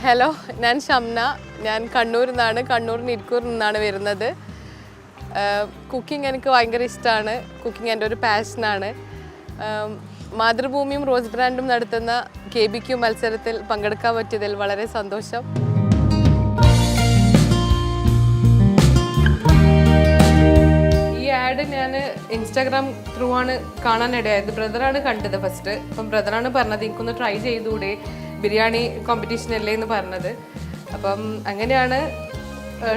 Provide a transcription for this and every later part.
Hello, ഞാൻ ഷംന. ഞാൻ കണ്ണൂരിൽ നിന്നാണ്, ഇരിക്കൂറിൽ നിന്നാണ് വരുന്നത്. കുക്കിംഗ് എനിക്ക് ഭയങ്കര ഇഷ്ടമാണ്. കുക്കിംഗ് എൻ്റെ ഒരു പാഷനാണ്. മാതൃഭൂമിയും റോസ് ബ്രാൻഡും നടത്തുന്ന KBQ മത്സരത്തിൽ പങ്കെടുക്കാൻ പറ്റിയതിൽ വളരെ സന്തോഷം. ഈ ആഡ് ഞാൻ ഇൻസ്റ്റാഗ്രാം ത്രൂ ആണ് കാണാനിടയായത്. ബ്രദറാണ് കണ്ടത് ഫസ്റ്റ്. അപ്പം ബ്രദറാണ് പറഞ്ഞത് എനിക്കൊന്ന് ട്രൈ ചെയ്തുകൂടെ, ബിരിയാണി കോമ്പറ്റീഷൻ അല്ലേ എന്ന് പറഞ്ഞത്. അപ്പം അങ്ങനെയാണ്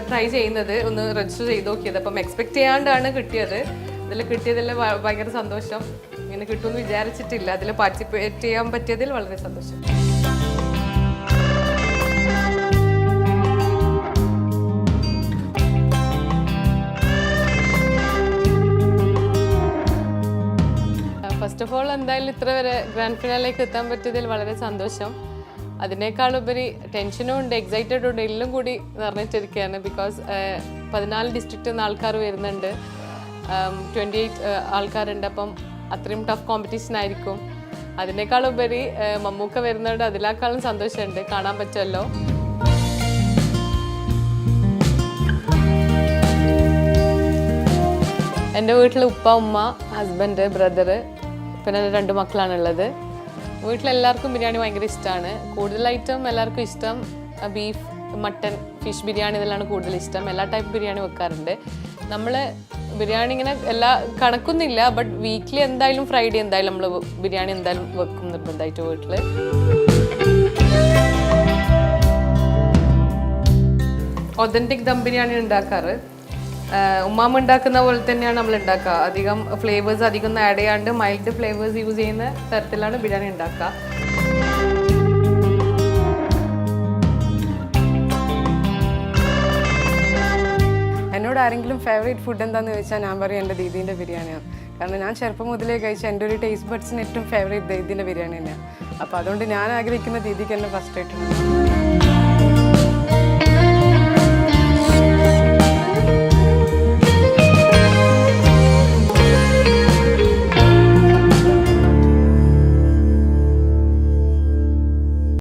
ട്രൈ ചെയ്യുന്നത്, ഒന്ന് രജിസ്റ്റർ ചെയ്ത് നോക്കിയത്. അപ്പം എക്സ്പെക്റ്റ് ചെയ്യാണ്ടാണ് കിട്ടിയത്. അതിൽ കിട്ടിയതിൽ ഭയങ്കര സന്തോഷം. ഇങ്ങനെ കിട്ടുമെന്ന് വിചാരിച്ചിട്ടില്ല. അതിൽ പാർട്ടിസിപ്പേറ്റ് ചെയ്യാൻ പറ്റിയതിൽ വളരെ സന്തോഷം. ഫസ്റ്റ് ഓഫ് ഓൾ എന്തായാലും ഇത്ര വരെ ഗ്രാൻഡ് ഫിനാലേക്ക് എത്താൻ പറ്റിയതിൽ വളരെ സന്തോഷം. അതിനേക്കാളുപരി ടെൻഷനും ഉണ്ട്, എക്സൈറ്റഡ് ഉണ്ട്, എല്ലാം കൂടി നിറഞ്ഞിട്ടിരിക്കുകയാണ്. ബിക്കോസ് 14 ഡിസ്ട്രിക്റ്റിൽ നിന്ന് ആൾക്കാർ വരുന്നുണ്ട്, 28 ആൾക്കാരുണ്ട്. അപ്പം അത്രയും ടഫ് കോമ്പറ്റീഷൻ ആയിരിക്കും. അതിനേക്കാളുപരി മമ്മൂക്ക വരുന്നുണ്ട്, അതിനേക്കാളും സന്തോഷമുണ്ട്. കാണാൻ പറ്റുമല്ലോ. എൻ്റെ വീട്ടിൽ ഉപ്പ, ഉമ്മ, ഹസ്ബൻഡ്, ബ്രദറ്, പിന്നെ 2 മക്കളാണുള്ളത്. വീട്ടിലെല്ലാവർക്കും ബിരിയാണി ഭയങ്കര ഇഷ്ടമാണ്. കൂടുതലായിട്ടും എല്ലാവർക്കും ഇഷ്ടം ബീഫ്, മട്ടൻ, ഫിഷ് ബിരിയാണി ഇതെല്ലാം കൂടുതൽ ഇഷ്ടം. എല്ലാ ടൈപ്പ് ബിരിയാണി വെക്കാറുണ്ട്. നമ്മൾ ബിരിയാണി ഇങ്ങനെ എല്ലാ കണക്കൊന്നുമില്ല, ബട്ട് വീക്കിലി എന്തായാലും ഫ്രൈഡേ എന്തായാലും നമ്മൾ ബിരിയാണി എന്തായാലും വെക്കും നിർബന്ധമായിട്ട് വീട്ടിൽ. ഒതൻറ്റിക് ദം ബിരിയാണി ഉണ്ടാക്കാറ്. ഉമ്മാമ ഉണ്ടാക്കുന്ന പോലെ തന്നെയാണ് നമ്മൾ ഉണ്ടാക്കുക. അധികം ഫ്ലേവേഴ്സ് അധികം ഒന്നും ആഡ് ചെയ്യാണ്ട് മൈൽഡ് ഫ്ലേവേഴ്സ് യൂസ് ചെയ്യുന്ന തരത്തിലാണ് ബിരിയാണി ഉണ്ടാക്കുക. എന്നോട് ആരെങ്കിലും ഫേവറേറ്റ് ഫുഡ് എന്താണെന്ന് ചോദിച്ചാൽ ഞാൻ പറയും എൻ്റെ ദീദീൻ്റെ ബിരിയാണിയാണ്. കാരണം ഞാൻ ചെറുപ്പം മുതലേ കഴിച്ച എൻ്റെ ഒരു ടേസ്റ്റ് ബഡ്സിന് ഏറ്റവും ഫേവറേറ്റ് ദീദീൻ്റെ ബിരിയാണി തന്നെയാണ്. അപ്പോൾ അതുകൊണ്ട് ഞാൻ ആഗ്രഹിക്കുന്ന ദീദിക്ക് എന്നെ ഫസ്റ്റ് ആയിട്ടുണ്ട്.